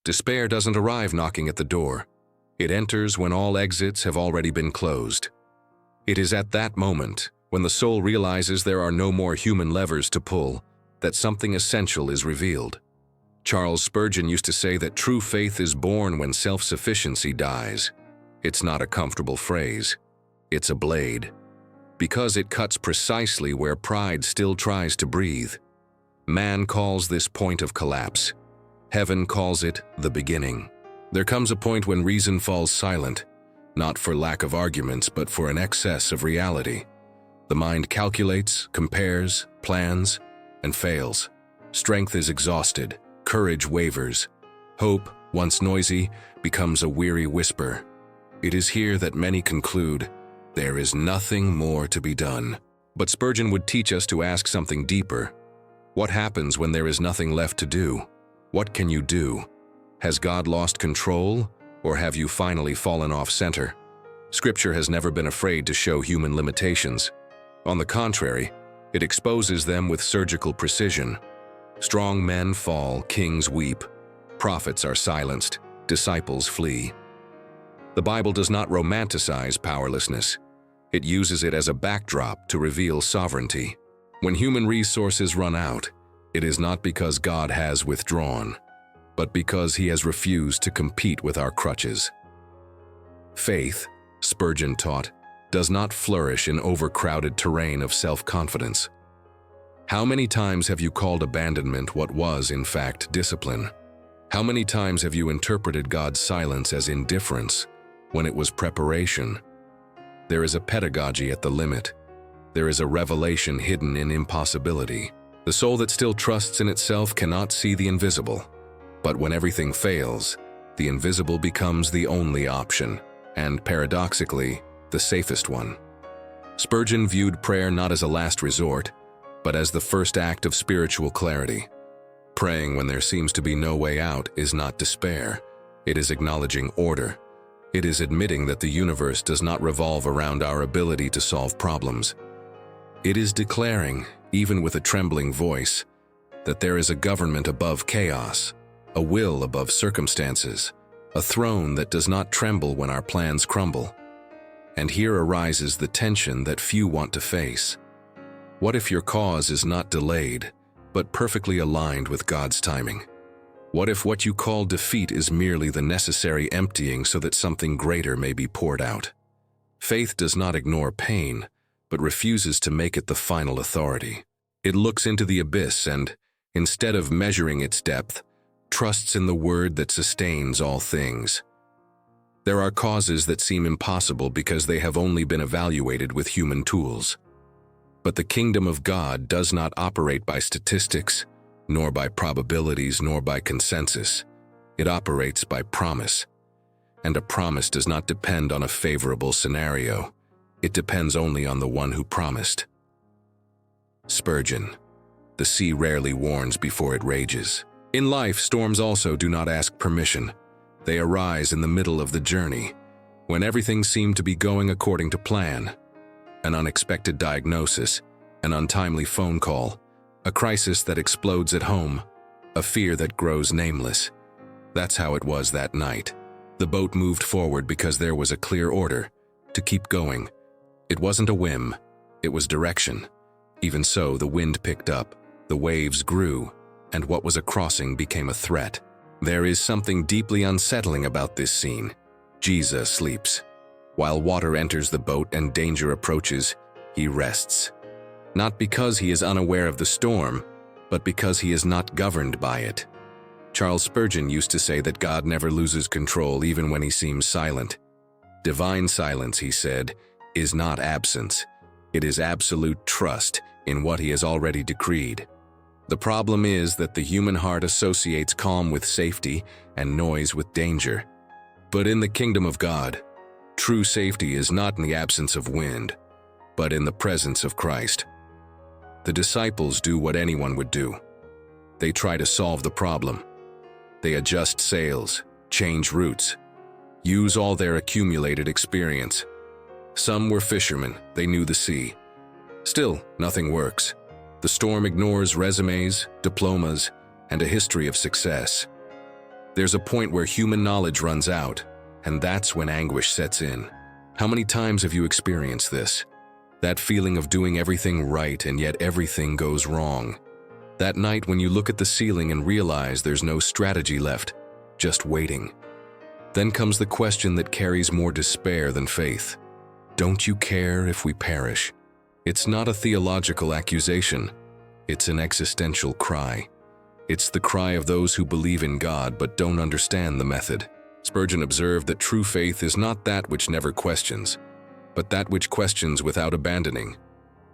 Despair doesn't arrive knocking at the door. It enters when all exits have already been closed. It is at that moment, when the soul realizes there are no more human levers to pull, that something essential is revealed. Charles Spurgeon used to say that true faith is born when self-sufficiency dies. It's not a comfortable phrase. It's a blade. Because it cuts precisely where pride still tries to breathe. Man calls this point of collapse. Heaven calls it the beginning. There comes a point when reason falls silent, not for lack of arguments, but for an excess of reality. The mind calculates, compares, plans, and fails. Strength is exhausted. Courage wavers. Hope, once noisy, becomes a weary whisper. It is here that many conclude, there is nothing more to be done. But Spurgeon would teach us to ask something deeper. What happens when there is nothing left to do? What can you do? Has God lost control, or have you finally fallen off center? Scripture has never been afraid to show human limitations. On the contrary, it exposes them with surgical precision. Strong men fall, kings weep. Prophets are silenced, disciples flee. The Bible does not romanticize powerlessness. It uses it as a backdrop to reveal sovereignty. When human resources run out, it is not because God has withdrawn, but because he has refused to compete with our crutches. Faith, Spurgeon taught, does not flourish in overcrowded terrain of self-confidence. How many times have you called abandonment what was, in fact, discipline? How many times have you interpreted God's silence as indifference when it was preparation? There is a pedagogy at the limit. There is a revelation hidden in impossibility. The soul that still trusts in itself cannot see the invisible. But when everything fails, the invisible becomes the only option, and paradoxically, the safest one. Spurgeon viewed prayer not as a last resort, but as the first act of spiritual clarity. Praying when there seems to be no way out is not despair. It is acknowledging order. It is admitting that the universe does not revolve around our ability to solve problems. It is declaring, even with a trembling voice, that there is a government above chaos, a will above circumstances, a throne that does not tremble when our plans crumble. And here arises the tension that few want to face. What if your cause is not delayed, but perfectly aligned with God's timing? What if what you call defeat is merely the necessary emptying so that something greater may be poured out? Faith does not ignore pain, but refuses to make it the final authority. It looks into the abyss and, instead of measuring its depth, trusts in the word that sustains all things. There are causes that seem impossible because they have only been evaluated with human tools. But the kingdom of God does not operate by statistics, nor by probabilities, nor by consensus. It operates by promise. And a promise does not depend on a favorable scenario. It depends only on the one who promised. Spurgeon. The sea rarely warns before it rages. In life, storms also do not ask permission. They arise in the middle of the journey, when everything seemed to be going according to plan. An unexpected diagnosis, an untimely phone call, a crisis that explodes at home, a fear that grows nameless. That's how it was that night. The boat moved forward because there was a clear order to keep going. It wasn't a whim, it was direction. Even so, the wind picked up, the waves grew, and what was a crossing became a threat. There is something deeply unsettling about this scene. Jesus sleeps. While water enters the boat and danger approaches, he rests. Not because he is unaware of the storm, but because he is not governed by it. Charles Spurgeon used to say that God never loses control even when he seems silent. Divine silence, he said, is not absence. It is absolute trust in what he has already decreed. The problem is that the human heart associates calm with safety and noise with danger. But in the kingdom of God, true safety is not in the absence of wind, but in the presence of Christ. The disciples do what anyone would do. They try to solve the problem. They adjust sails, change routes, use all their accumulated experience. Some were fishermen, they knew the sea. Still, nothing works. The storm ignores resumes, diplomas, and a history of success. There's a point where human knowledge runs out, and that's when anguish sets in. How many times have you experienced this? That feeling of doing everything right and yet everything goes wrong. That night when you look at the ceiling and realize there's no strategy left, just waiting. Then comes the question that carries more despair than faith. Don't you care if we perish? It's not a theological accusation. It's an existential cry. It's the cry of those who believe in God but don't understand the method. Spurgeon observed that true faith is not that which never questions, but that which questions without abandoning.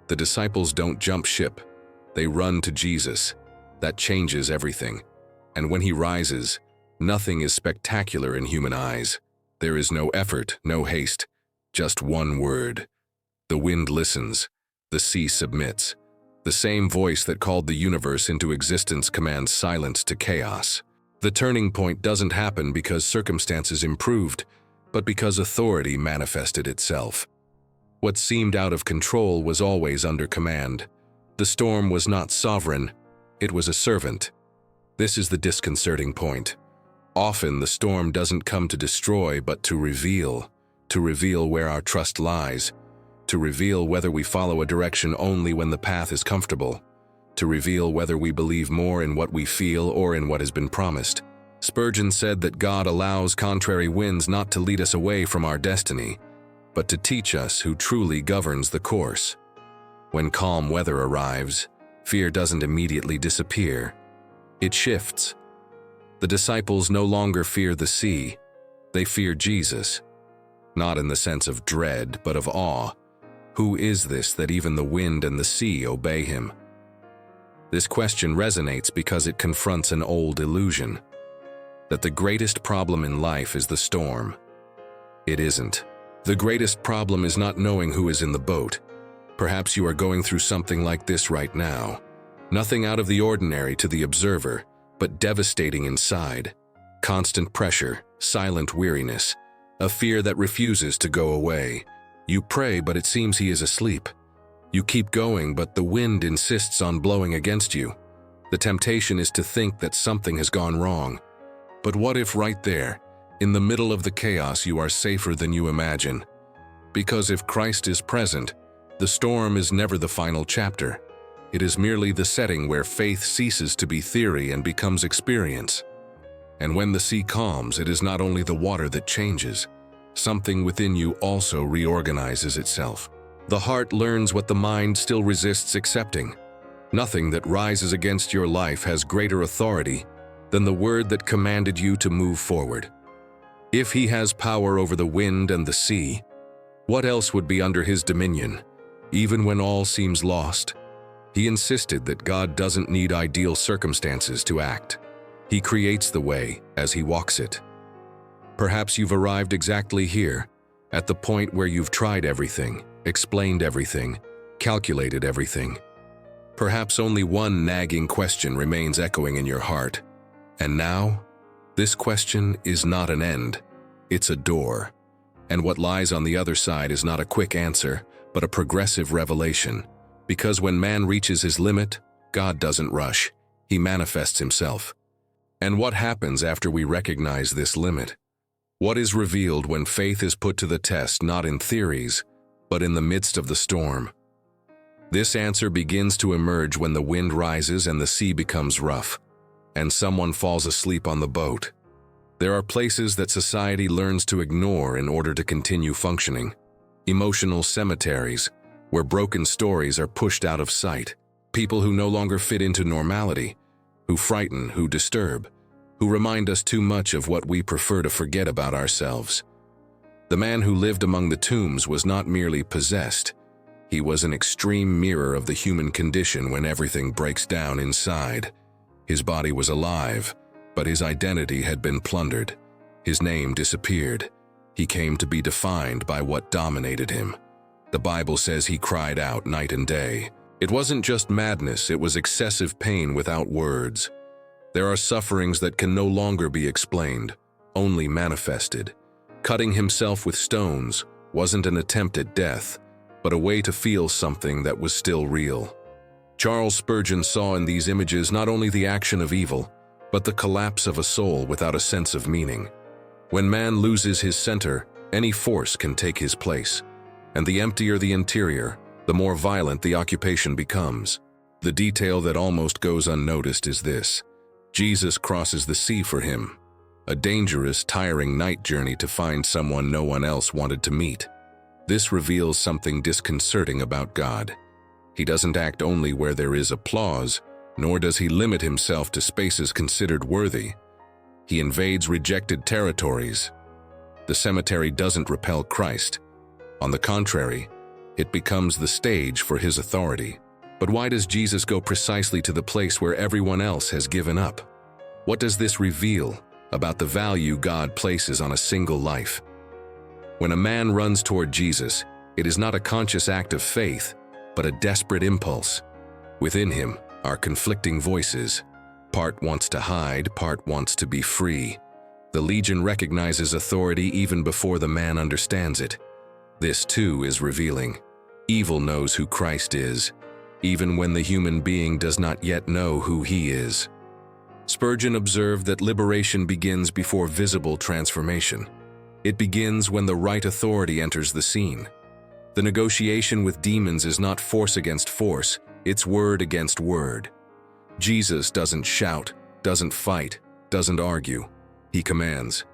The disciples don't jump ship. They run to Jesus. That changes everything. And when he rises, nothing is spectacular in human eyes. There is no effort, no haste, just one word. The wind listens. The sea submits. The same voice that called the universe into existence commands silence to chaos. The turning point doesn't happen because circumstances improved, but because authority manifested itself. What seemed out of control was always under command. The storm was not sovereign, it was a servant. This is the disconcerting point. Often the storm doesn't come to destroy but to reveal where our trust lies, to reveal whether we follow a direction only when the path is comfortable, to reveal whether we believe more in what we feel or in what has been promised. Spurgeon said that God allows contrary winds not to lead us away from our destiny, but to teach us who truly governs the course. When calm weather arrives, fear doesn't immediately disappear. It shifts. The disciples no longer fear the sea, they fear Jesus. Not in the sense of dread, but of awe. Who is this that even the wind and the sea obey him? This question resonates because it confronts an old illusion, that the greatest problem in life is the storm. It isn't. The greatest problem is not knowing who is in the boat. Perhaps you are going through something like this right now. Nothing out of the ordinary to the observer, but devastating inside. Constant pressure, silent weariness, a fear that refuses to go away. You pray, but it seems he is asleep. You keep going, but the wind insists on blowing against you. The temptation is to think that something has gone wrong. But what if right there, in the middle of the chaos, you are safer than you imagine? Because if Christ is present, the storm is never the final chapter. It is merely the setting where faith ceases to be theory and becomes experience. And when the sea calms, it is not only the water that changes. Something within you also reorganizes itself. The heart learns what the mind still resists accepting. Nothing that rises against your life has greater authority than the word that commanded you to move forward. If he has power over the wind and the sea, what else would be under his dominion, even when all seems lost? He insisted that God doesn't need ideal circumstances to act. He creates the way as he walks it. Perhaps you've arrived exactly here, at the point where you've tried everything, explained everything, calculated everything. Perhaps only one nagging question remains echoing in your heart. And now, this question is not an end, it's a door. And what lies on the other side is not a quick answer, but a progressive revelation. Because when man reaches his limit, God doesn't rush, he manifests himself. And what happens after we recognize this limit? What is revealed when faith is put to the test not in theories, but in the midst of the storm? This answer begins to emerge when the wind rises and the sea becomes rough, and someone falls asleep on the boat. There are places that society learns to ignore in order to continue functioning. Emotional cemeteries, where broken stories are pushed out of sight. People who no longer fit into normality, who frighten, who disturb, who remind us too much of what we prefer to forget about ourselves. The man who lived among the tombs was not merely possessed. He was an extreme mirror of the human condition when everything breaks down inside. His body was alive, but his identity had been plundered. His name disappeared. He came to be defined by what dominated him. The Bible says he cried out night and day. It wasn't just madness, it was excessive pain without words. There are sufferings that can no longer be explained, only manifested. Cutting himself with stones wasn't an attempt at death, but a way to feel something that was still real. Charles Spurgeon saw in these images not only the action of evil, but the collapse of a soul without a sense of meaning. When man loses his center, any force can take his place, and the emptier the interior, the more violent the occupation becomes. The detail that almost goes unnoticed is this: Jesus crosses the sea for him, a dangerous, tiring night journey to find someone no one else wanted to meet. This reveals something disconcerting about God. He doesn't act only where there is applause, nor does he limit himself to spaces considered worthy. He invades rejected territories. The cemetery doesn't repel Christ. On the contrary, it becomes the stage for his authority. But why does Jesus go precisely to the place where everyone else has given up? What does this reveal about the value God places on a single life? When a man runs toward Jesus, it is not a conscious act of faith, but a desperate impulse. Within him are conflicting voices. Part wants to hide, part wants to be free. The legion recognizes authority even before the man understands it. This too is revealing. Evil knows who Christ is, even when the human being does not yet know who he is. Spurgeon observed that liberation begins before visible transformation. It begins when the right authority enters the scene. The negotiation with demons is not force against force, it's word against word. Jesus doesn't shout, doesn't fight, doesn't argue. He commands.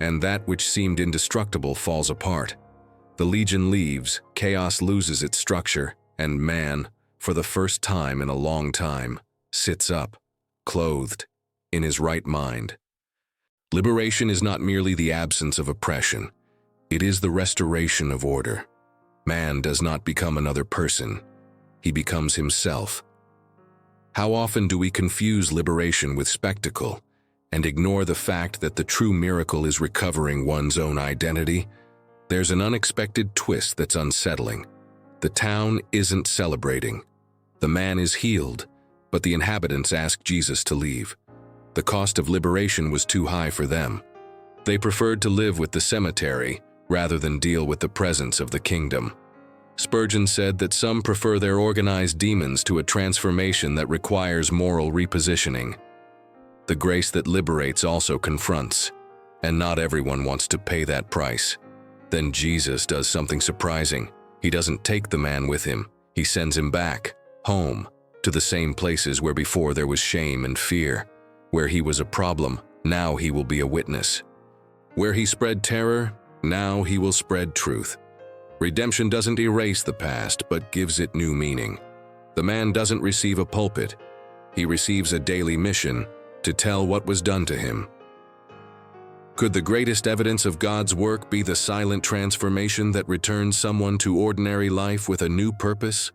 And that which seemed indestructible falls apart. The legion leaves, chaos loses its structure, and man, for the first time in a long time, sits up, clothed, in his right mind. Liberation is not merely the absence of oppression. It is the restoration of order. Man does not become another person. He becomes himself. How often do we confuse liberation with spectacle and ignore the fact that the true miracle is recovering one's own identity? There's an unexpected twist that's unsettling. The town isn't celebrating. The man is healed, but the inhabitants ask Jesus to leave. The cost of liberation was too high for them. They preferred to live with the cemetery rather than deal with the presence of the kingdom. Spurgeon said that some prefer their organized demons to a transformation that requires moral repositioning. The grace that liberates also confronts, and not everyone wants to pay that price. Then Jesus does something surprising. He doesn't take the man with him. He sends him back, home, to the same places where before there was shame and fear. Where he was a problem, now he will be a witness. Where he spread terror, now he will spread truth. Redemption doesn't erase the past, but gives it new meaning. The man doesn't receive a pulpit. He receives a daily mission to tell what was done to him. Could the greatest evidence of God's work be the silent transformation that returns someone to ordinary life with a new purpose?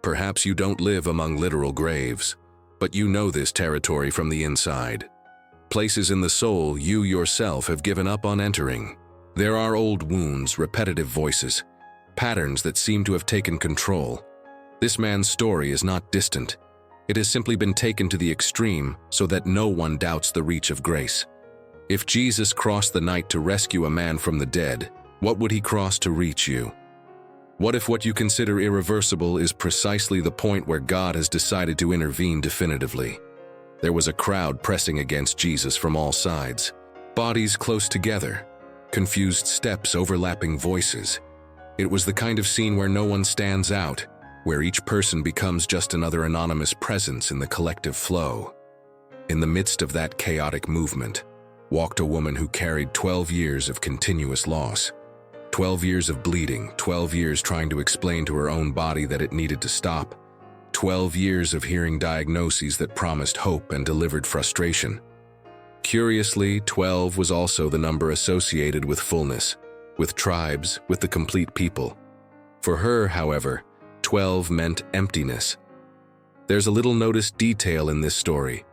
Perhaps you don't live among literal graves, but you know this territory from the inside. Places in the soul you yourself have given up on entering. There are old wounds, repetitive voices, patterns that seem to have taken control. This man's story is not distant. It has simply been taken to the extreme so that no one doubts the reach of grace. If Jesus crossed the night to rescue a man from the dead, what would he cross to reach you? What if what you consider irreversible is precisely the point where God has decided to intervene definitively? There was a crowd pressing against Jesus from all sides, bodies close together, confused steps, overlapping voices. It was the kind of scene where no one stands out, where each person becomes just another anonymous presence in the collective flow. In the midst of that chaotic movement, walked a woman who carried 12 years of continuous loss. 12 years of bleeding, 12 years trying to explain to her own body that it needed to stop, 12 years of hearing diagnoses that promised hope and delivered frustration. Curiously, 12 was also the number associated with fullness, with tribes, with the complete people. For her, however, 12 meant emptiness. There's a little noticed detail in this story.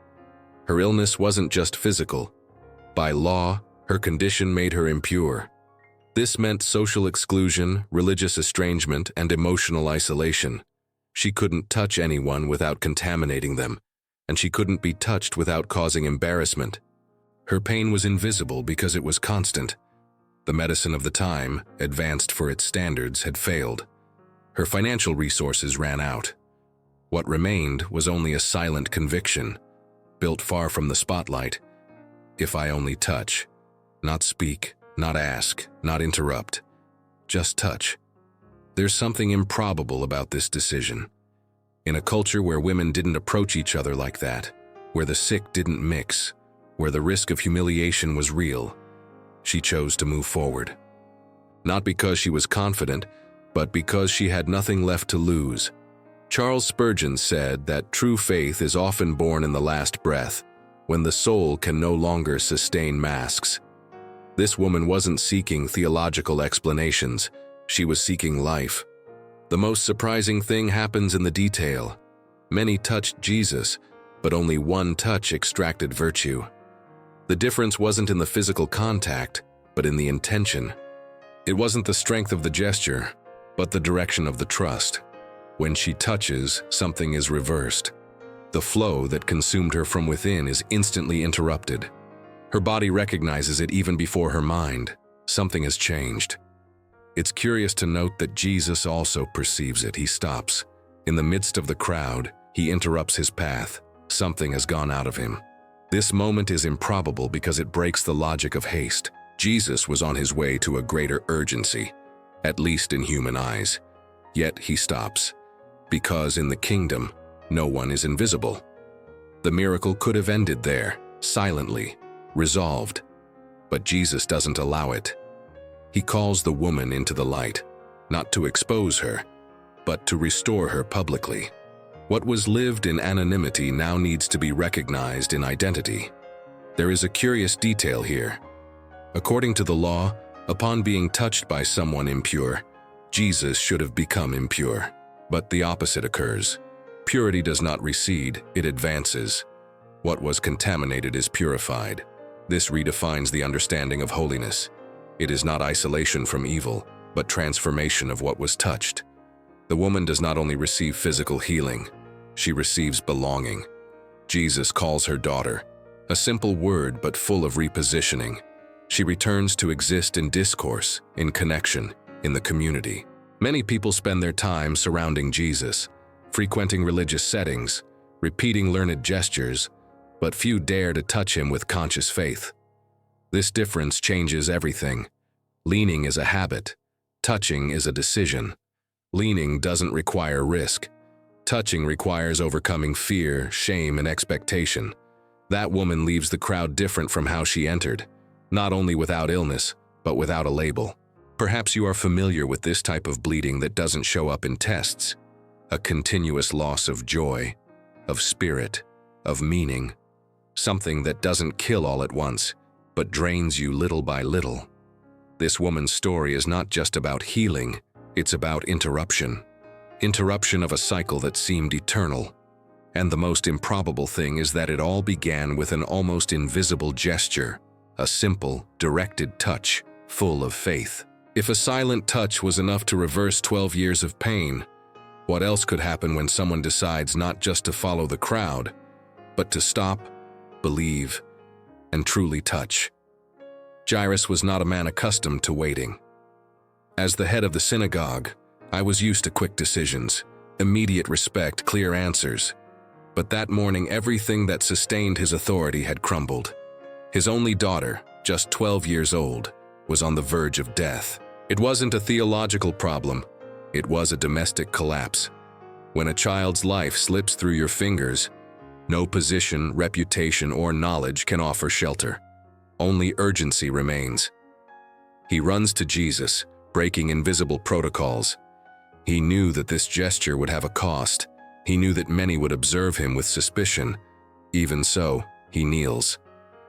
Her illness wasn't just physical. By law, her condition made her impure. This meant social exclusion, religious estrangement, and emotional isolation. She couldn't touch anyone without contaminating them, and she couldn't be touched without causing embarrassment. Her pain was invisible because it was constant. The medicine of the time, advanced for its standards, had failed. Her financial resources ran out. What remained was only a silent conviction. built far from the spotlight. If I only touch, not speak, not ask, not interrupt, just touch. There's something improbable about this decision. In a culture where women didn't approach each other like that, where the sick didn't mix, where the risk of humiliation was real, she chose to move forward. Not because she was confident, but because she had nothing left to lose. Charles Spurgeon said that true faith is often born in the last breath, when the soul can no longer sustain masks. This woman wasn't seeking theological explanations, she was seeking life. The most surprising thing happens in the detail. Many touched Jesus, but only one touch extracted virtue. The difference wasn't in the physical contact, but in the intention. It wasn't the strength of the gesture, but the direction of the trust. When she touches, something is reversed. The flow that consumed her from within is instantly interrupted. Her body recognizes it even before her mind. Something has changed. It's curious to note that Jesus also perceives it. He stops. In the midst of the crowd, he interrupts his path. Something has gone out of him. This moment is improbable because it breaks the logic of haste. Jesus was on his way to a greater urgency, at least in human eyes. Yet he stops, because in the kingdom, no one is invisible. The miracle could have ended there, silently, resolved. But Jesus doesn't allow it. He calls the woman into the light, not to expose her, but to restore her publicly. What was lived in anonymity now needs to be recognized in identity. There is a curious detail here. According to the law, upon being touched by someone impure, Jesus should have become impure. But the opposite occurs. Purity does not recede, it advances. What was contaminated is purified. This redefines the understanding of holiness. It is not isolation from evil, but transformation of what was touched. The woman does not only receive physical healing, she receives belonging. Jesus calls her daughter, a simple word but full of repositioning. She returns to exist in discourse, in connection, in the community. Many people spend their time surrounding Jesus, frequenting religious settings, repeating learned gestures, but few dare to touch him with conscious faith. This difference changes everything. Leaning is a habit. Touching is a decision. Leaning doesn't require risk. Touching requires overcoming fear, shame, and expectation. That woman leaves the crowd different from how she entered, not only without illness, but without a label. Perhaps you are familiar with this type of bleeding that doesn't show up in tests. A continuous loss of joy, of spirit, of meaning. Something that doesn't kill all at once, but drains you little by little. This woman's story is not just about healing, it's about interruption. Interruption of a cycle that seemed eternal. And the most improbable thing is that it all began with an almost invisible gesture, a simple, directed touch, full of faith. If a silent touch was enough to reverse 12 years of pain, what else could happen when someone decides not just to follow the crowd, but to stop, believe, and truly touch? Jairus was not a man accustomed to waiting. As the head of the synagogue, I was used to quick decisions, immediate respect, clear answers. But that morning, everything that sustained his authority had crumbled. His only daughter, just 12 years old, was on the verge of death. It wasn't a theological problem, it was a domestic collapse. When a child's life slips through your fingers, no position, reputation, or knowledge can offer shelter. Only urgency remains. He runs to Jesus, breaking invisible protocols. He knew that this gesture would have a cost. He knew that many would observe him with suspicion. Even so, he kneels.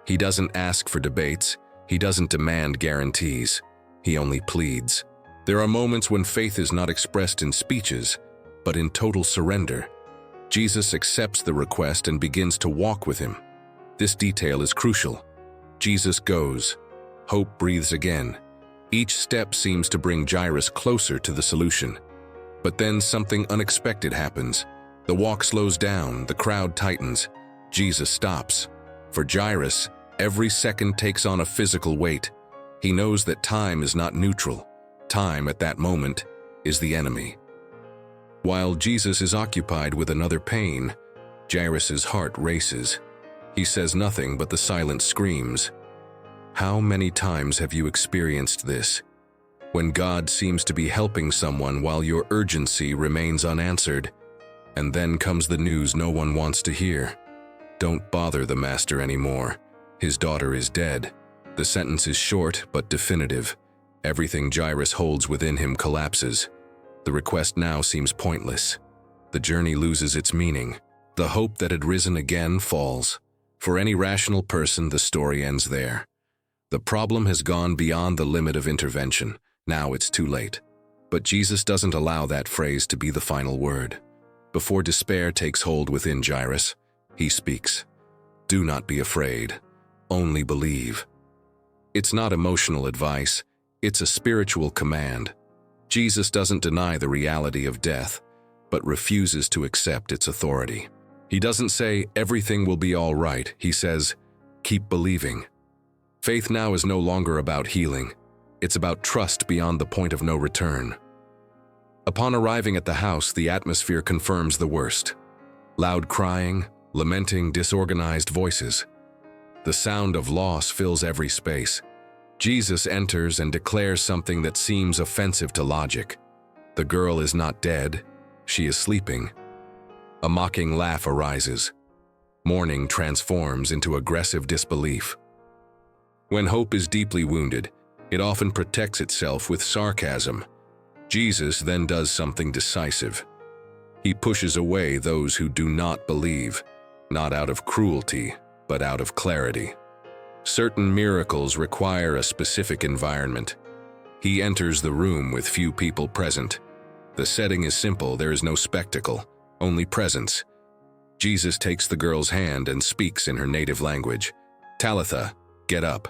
He doesn't ask for debates. He doesn't demand guarantees. He only pleads. There are moments when faith is not expressed in speeches, but in total surrender. Jesus accepts the request and begins to walk with him. This detail is crucial. Jesus goes. Hope breathes again. Each step seems to bring Jairus closer to the solution. But then something unexpected happens. The walk slows down, the crowd tightens. Jesus stops. For Jairus, every second takes on a physical weight. He knows that time is not neutral. Time at that moment is the enemy. While Jesus is occupied with another pain, Jairus' heart races. He says nothing but the silent screams. How many times have you experienced this? When God seems to be helping someone while your urgency remains unanswered, and then comes the news no one wants to hear. Don't bother the master anymore. His daughter is dead. The sentence is short but definitive. Everything Jairus holds within him collapses. The request now seems pointless. The journey loses its meaning. The hope that had risen again falls. For any rational person, the story ends there. The problem has gone beyond the limit of intervention. Now it's too late. But Jesus doesn't allow that phrase to be the final word. Before despair takes hold within Jairus, he speaks. Do not be afraid. Only believe. It's not emotional advice. It's a spiritual command. Jesus doesn't deny the reality of death, but refuses to accept its authority. He doesn't say, everything will be all right. He says, keep believing. Faith now is no longer about healing. It's about trust beyond the point of no return. Upon arriving at the house, the atmosphere confirms the worst. Loud crying, lamenting, disorganized voices. The sound of loss fills every space. Jesus enters and declares something that seems offensive to logic. The girl is not dead, she is sleeping. A mocking laugh arises. Mourning transforms into aggressive disbelief. When hope is deeply wounded, it often protects itself with sarcasm. Jesus then does something decisive. He pushes away those who do not believe, not out of cruelty, but out of clarity. Certain miracles require a specific environment. He enters the room with few people present. The setting is simple, there is no spectacle, only presence. Jesus takes the girl's hand and speaks in her native language. Talitha, get up.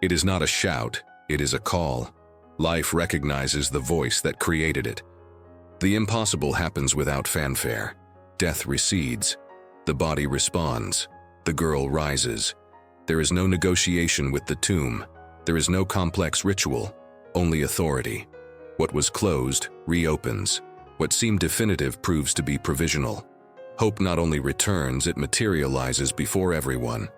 It is not a shout, it is a call. Life recognizes the voice that created it. The impossible happens without fanfare. Death recedes. The body responds. The girl rises. There is no negotiation with the tomb. There is no complex ritual, only authority. What was closed reopens. What seemed definitive proves to be provisional. Hope not only returns, it materializes before everyone.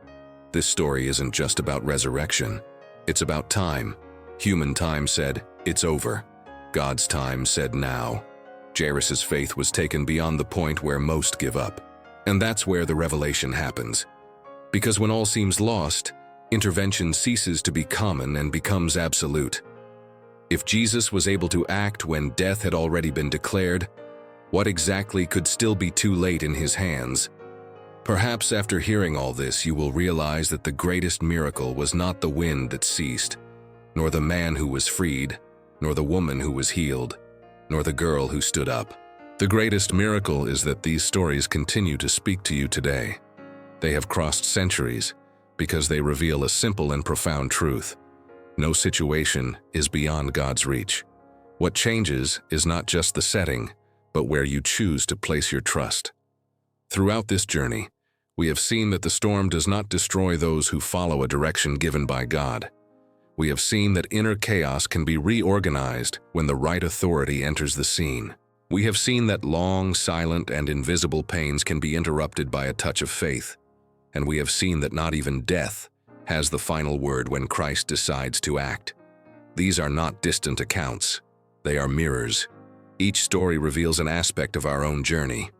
This story isn't just about resurrection. It's about time. Human time said, it's over. God's time said now. Jairus' faith was taken beyond the point where most give up. And that's where the revelation happens. Because when all seems lost, intervention ceases to be common and becomes absolute. If Jesus was able to act when death had already been declared, what exactly could still be too late in his hands? Perhaps after hearing all this, you will realize that the greatest miracle was not the wind that ceased, nor the man who was freed, nor the woman who was healed, nor the girl who stood up. The greatest miracle is that these stories continue to speak to you today. They have crossed centuries because they reveal a simple and profound truth. No situation is beyond God's reach. What changes is not just the setting, but where you choose to place your trust. Throughout this journey, we have seen that the storm does not destroy those who follow a direction given by God. We have seen that inner chaos can be reorganized when the right authority enters the scene. We have seen that long, silent, and invisible pains can be interrupted by a touch of faith. And we have seen that not even death has the final word when Christ decides to act. These are not distant accounts. They are mirrors. Each story reveals an aspect of our own journey.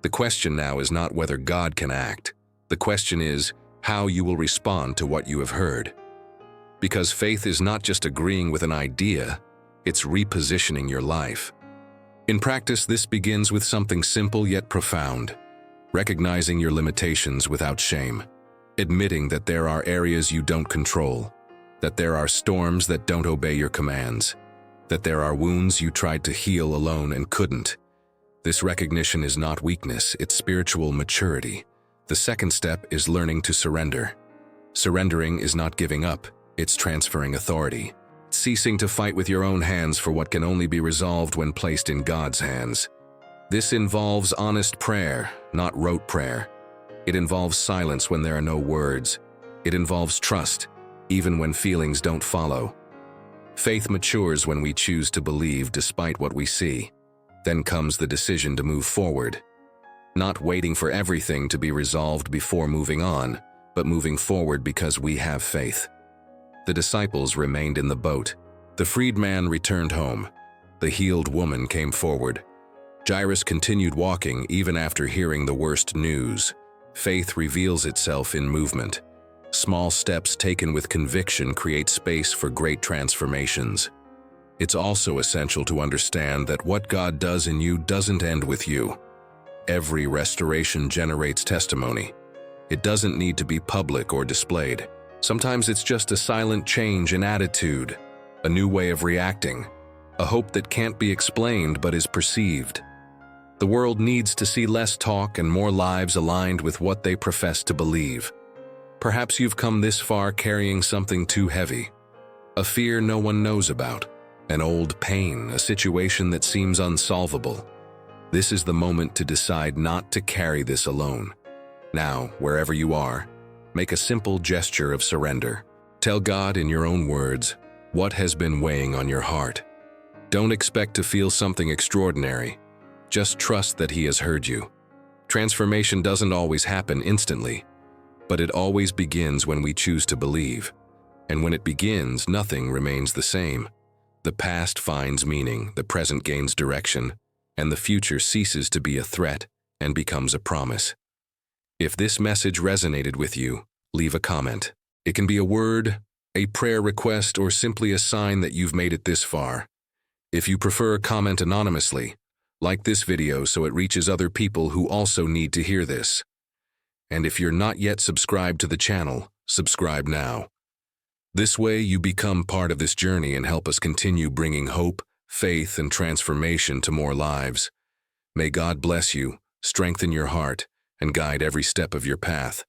The question now is not whether God can act. The question is how you will respond to what you have heard. Because faith is not just agreeing with an idea, it's repositioning your life. In practice, this begins with something simple yet profound. Recognizing your limitations without shame. Admitting that there are areas you don't control. That there are storms that don't obey your commands. That there are wounds you tried to heal alone and couldn't. This recognition is not weakness, it's spiritual maturity. The second step is learning to surrender. Surrendering is not giving up, it's transferring authority. Ceasing to fight with your own hands for what can only be resolved when placed in God's hands. This involves honest prayer, not rote prayer. It involves silence when there are no words. It involves trust, even when feelings don't follow. Faith matures when we choose to believe despite what we see. Then comes the decision to move forward. not waiting for everything to be resolved before moving on, but moving forward because we have faith. The disciples remained in the boat. The freed man returned home. The healed woman came forward. Jairus continued walking even after hearing the worst news. Faith reveals itself in movement. Small steps taken with conviction create space for great transformations. It's also essential to understand that what God does in you doesn't end with you. Every restoration generates testimony. It doesn't need to be public or displayed. Sometimes it's just a silent change in attitude, a new way of reacting, a hope that can't be explained but is perceived. The world needs to see less talk and more lives aligned with what they profess to believe. Perhaps you've come this far carrying something too heavy, a fear no one knows about, an old pain, a situation that seems unsolvable. This is the moment to decide not to carry this alone. Now, wherever you are, make a simple gesture of surrender. Tell God in your own words what has been weighing on your heart. Don't expect to feel something extraordinary. Just trust that He has heard you. Transformation doesn't always happen instantly, but it always begins when we choose to believe. And when it begins, nothing remains the same. The past finds meaning, the present gains direction, and the future ceases to be a threat and becomes a promise. If this message resonated with you, leave a comment. It can be a word, a prayer request, or simply a sign that you've made it this far. If you prefer, comment anonymously. Like this video so it reaches other people who also need to hear this. And if you're not yet subscribed to the channel, subscribe now. This way you become part of this journey and help us continue bringing hope, faith, and transformation to more lives. May God bless you, strengthen your heart, and guide every step of your path.